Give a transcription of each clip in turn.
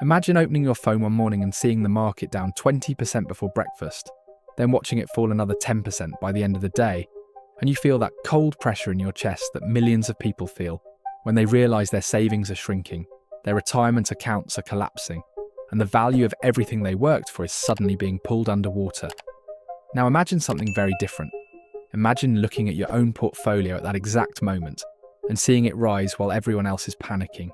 Imagine opening your phone one morning and seeing the market down 20% before breakfast, then watching it fall another 10% by the end of the day, and you feel that cold pressure in your chest that millions of people feel when they realise their savings are shrinking, their retirement accounts are collapsing, and the value of everything they worked for is suddenly being pulled underwater. Now imagine something very different. Imagine looking at your own portfolio at that exact moment and seeing it rise while everyone else is panicking.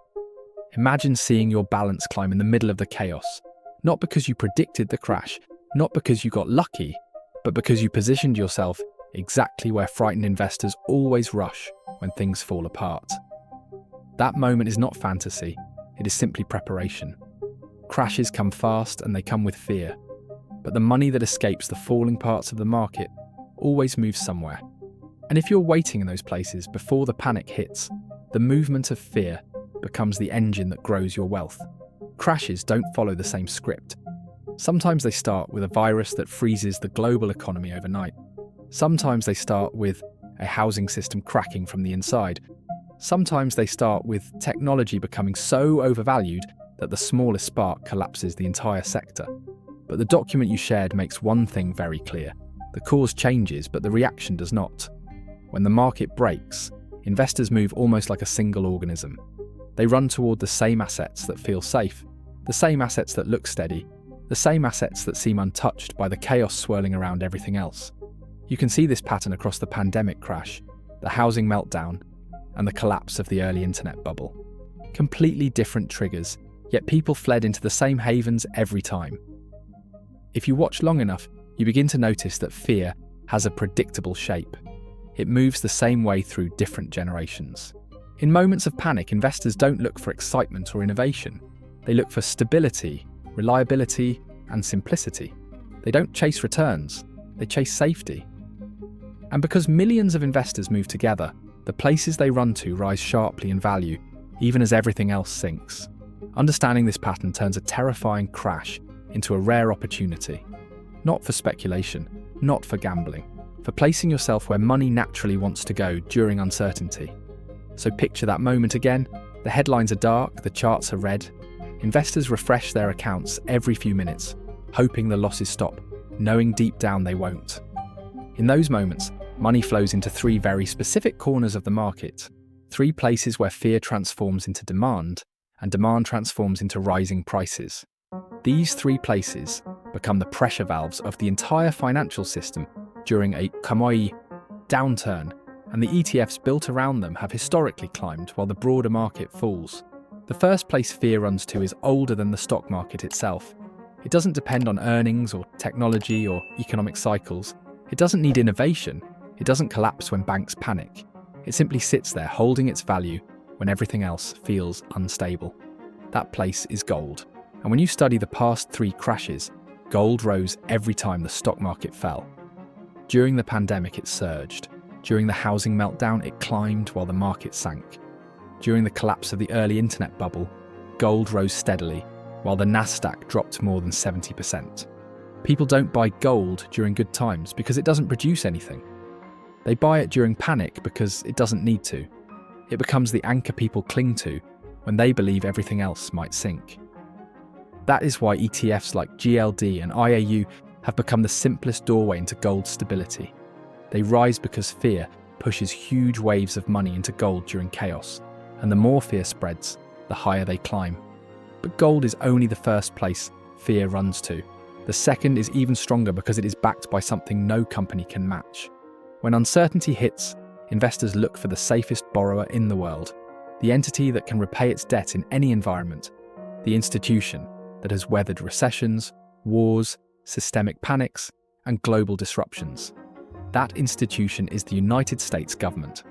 Imagine seeing your balance climb in the middle of the chaos, not because you predicted the crash, not because you got lucky, but because you positioned yourself exactly where frightened investors always rush when things fall apart. That moment is not fantasy, it is simply preparation. Crashes come fast and they come with fear, but the money that escapes the falling parts of the market always moves somewhere. And if you're waiting in those places before the panic hits, the movement of fear becomes the engine that grows your wealth. Crashes don't follow the same script. Sometimes they start with a virus that freezes the global economy overnight. Sometimes they start with a housing system cracking from the inside. Sometimes they start with technology becoming so overvalued that the smallest spark collapses the entire sector. But the document you shared makes one thing very clear. The cause changes, but the reaction does not. When the market breaks, investors move almost like a single organism. They run toward the same assets that feel safe, the same assets that look steady, the same assets that seem untouched by the chaos swirling around everything else. You can see this pattern across the pandemic crash, the housing meltdown, and the collapse of the early internet bubble. Completely different triggers, yet people fled into the same havens every time. If you watch long enough, you begin to notice that fear has a predictable shape. It moves the same way through different generations. In moments of panic, investors don't look for excitement or innovation. They look for stability, reliability, and simplicity. They don't chase returns, they chase safety. And because millions of investors move together, the places they run to rise sharply in value, even as everything else sinks. Understanding this pattern turns a terrifying crash into a rare opportunity. Not for speculation, not for gambling, for placing yourself where money naturally wants to go during uncertainty. So picture that moment again. The headlines are dark, the charts are red. Investors refresh their accounts every few minutes, hoping the losses stop, knowing deep down they won't. In those moments, money flows into three very specific corners of the market, three places where fear transforms into demand, and demand transforms into rising prices. These three places become the pressure valves of the entire financial system during a downturn, and the ETFs built around them have historically climbed while the broader market falls. The first place fear runs to is older than the stock market itself. It doesn't depend on earnings or technology or economic cycles. It doesn't need innovation. It doesn't collapse when banks panic. It simply sits there holding its value when everything else feels unstable. That place is gold. And when you study the past three crashes, gold rose every time the stock market fell. During the pandemic, it surged. During the housing meltdown, it climbed while the market sank. During the collapse of the early internet bubble, gold rose steadily, while the Nasdaq dropped more than 70%. People don't buy gold during good times because it doesn't produce anything. They buy it during panic because it doesn't need to. It becomes the anchor people cling to when they believe everything else might sink. That is why ETFs like GLD and IAU have become the simplest doorway into gold stability. They rise because fear pushes huge waves of money into gold during chaos, and the more fear spreads, the higher they climb. But gold is only the first place fear runs to. The second is even stronger because it is backed by something no company can match. When uncertainty hits, investors look for the safest borrower in the world, the entity that can repay its debt in any environment, the institution that has weathered recessions, wars, systemic panics, and global disruptions. That institution is the United States government.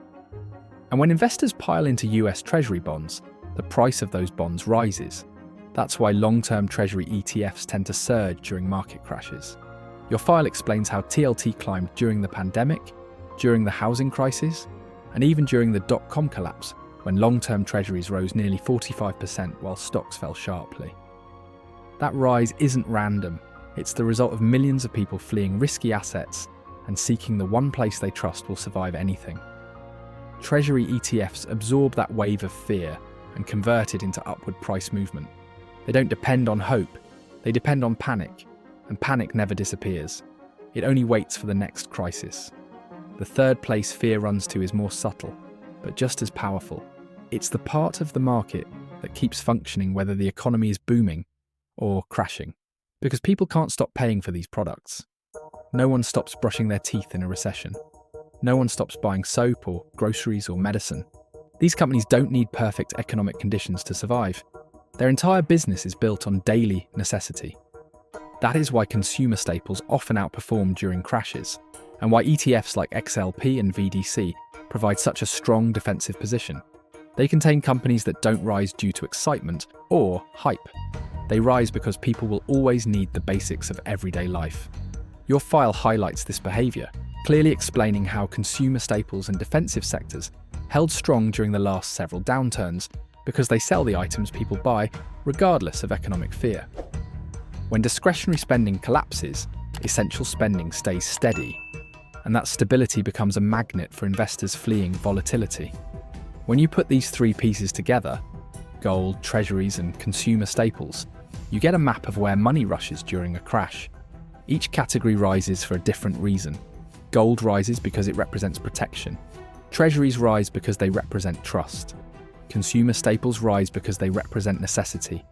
And when investors pile into US Treasury bonds, the price of those bonds rises. That's why long-term Treasury ETFs tend to surge during market crashes. Your file explains how TLT climbed during the pandemic, during the housing crisis, and even during the dot-com collapse, when long-term Treasuries rose nearly 45% while stocks fell sharply. That rise isn't random. It's the result of millions of people fleeing risky assets and seeking the one place they trust will survive anything. Treasury ETFs absorb that wave of fear and convert it into upward price movement. They don't depend on hope, they depend on panic, and panic never disappears. It only waits for the next crisis. The third place fear runs to is more subtle, but just as powerful. It's the part of the market that keeps functioning whether the economy is booming or crashing, because people can't stop paying for these products. No one stops brushing their teeth in a recession. No one stops buying soap or groceries or medicine. These companies don't need perfect economic conditions to survive. Their entire business is built on daily necessity. That is why consumer staples often outperform during crashes, and why ETFs like XLP and VDC provide such a strong defensive position. They contain companies that don't rise due to excitement or hype. They rise because people will always need the basics of everyday life. Your file highlights this behaviour, clearly explaining how consumer staples and defensive sectors held strong during the last several downturns because they sell the items people buy regardless of economic fear. When discretionary spending collapses, essential spending stays steady, and that stability becomes a magnet for investors fleeing volatility. When you put these three pieces together, gold, treasuries, and consumer staples, you get a map of where money rushes during a crash. Each category rises for a different reason. Gold rises because it represents protection. Treasuries rise because they represent trust. Consumer staples rise because they represent necessity.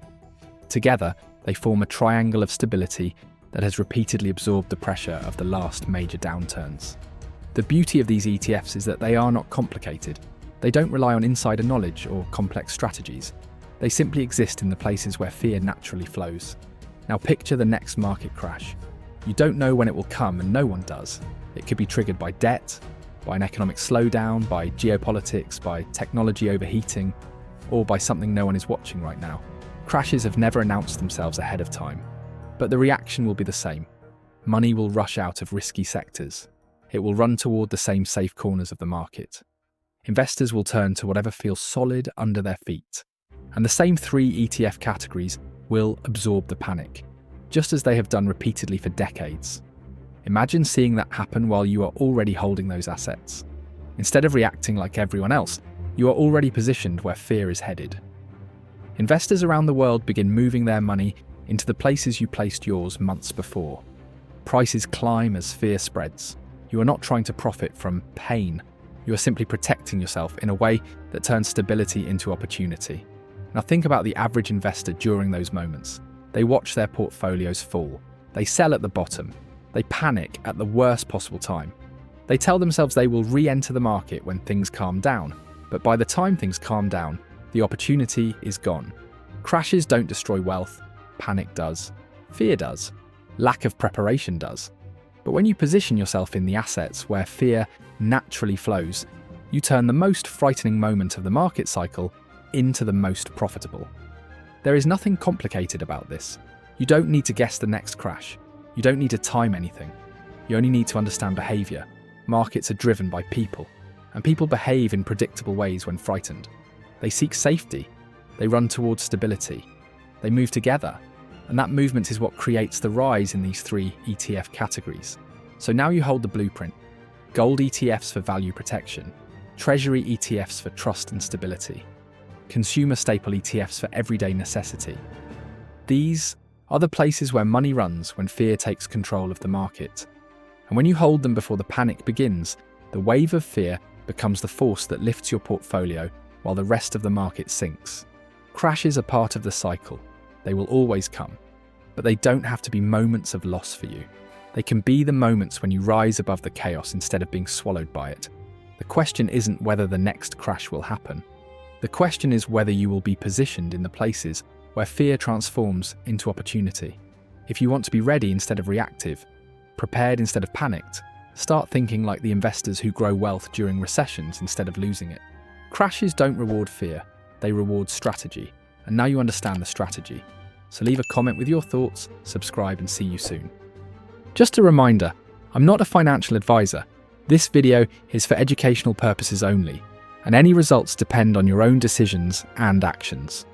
Together, they form a triangle of stability that has repeatedly absorbed the pressure of the last major downturns. The beauty of these ETFs is that they are not complicated. They don't rely on insider knowledge or complex strategies. They simply exist in the places where fear naturally flows. Now picture the next market crash. You don't know when it will come, and no one does. It could be triggered by debt, by an economic slowdown, by geopolitics, by technology overheating, or by something no one is watching right now. Crashes have never announced themselves ahead of time, but the reaction will be the same. Money will rush out of risky sectors. It will run toward the same safe corners of the market. Investors will turn to whatever feels solid under their feet, and the same three ETF categories will absorb the panic, just as they have done repeatedly for decades. Imagine seeing that happen while you are already holding those assets. Instead of reacting like everyone else, you are already positioned where fear is headed. Investors around the world begin moving their money into the places you placed yours months before. Prices climb as fear spreads. You are not trying to profit from pain. You are simply protecting yourself in a way that turns stability into opportunity. Now think about the average investor during those moments. They watch their portfolios fall. They sell at the bottom. They panic at the worst possible time. They tell themselves they will re-enter the market when things calm down, but by the time things calm down, the opportunity is gone. Crashes don't destroy wealth, panic does, fear does, lack of preparation does. But when you position yourself in the assets where fear naturally flows, you turn the most frightening moment of the market cycle into the most profitable. There is nothing complicated about this. You don't need to guess the next crash. You don't need to time anything. You only need to understand behavior. Markets are driven by people, and people behave in predictable ways when frightened. They seek safety. They run towards stability. They move together, and that movement is what creates the rise in these three ETF categories. So now you hold the blueprint. Gold ETFs for value protection, treasury ETFs for trust and stability, consumer staple ETFs for everyday necessity. These are the places where money runs when fear takes control of the market. And when you hold them before the panic begins, the wave of fear becomes the force that lifts your portfolio while the rest of the market sinks. Crashes are part of the cycle. They will always come. But they don't have to be moments of loss for you. They can be the moments when you rise above the chaos instead of being swallowed by it. The question isn't whether the next crash will happen. The question is whether you will be positioned in the places where fear transforms into opportunity. If you want to be ready instead of reactive, prepared instead of panicked, start thinking like the investors who grow wealth during recessions instead of losing it. Crashes don't reward fear, they reward strategy. And now you understand the strategy. So leave a comment with your thoughts, subscribe, and see you soon. Just a reminder, I'm not a financial advisor. This video is for educational purposes only, and any results depend on your own decisions and actions.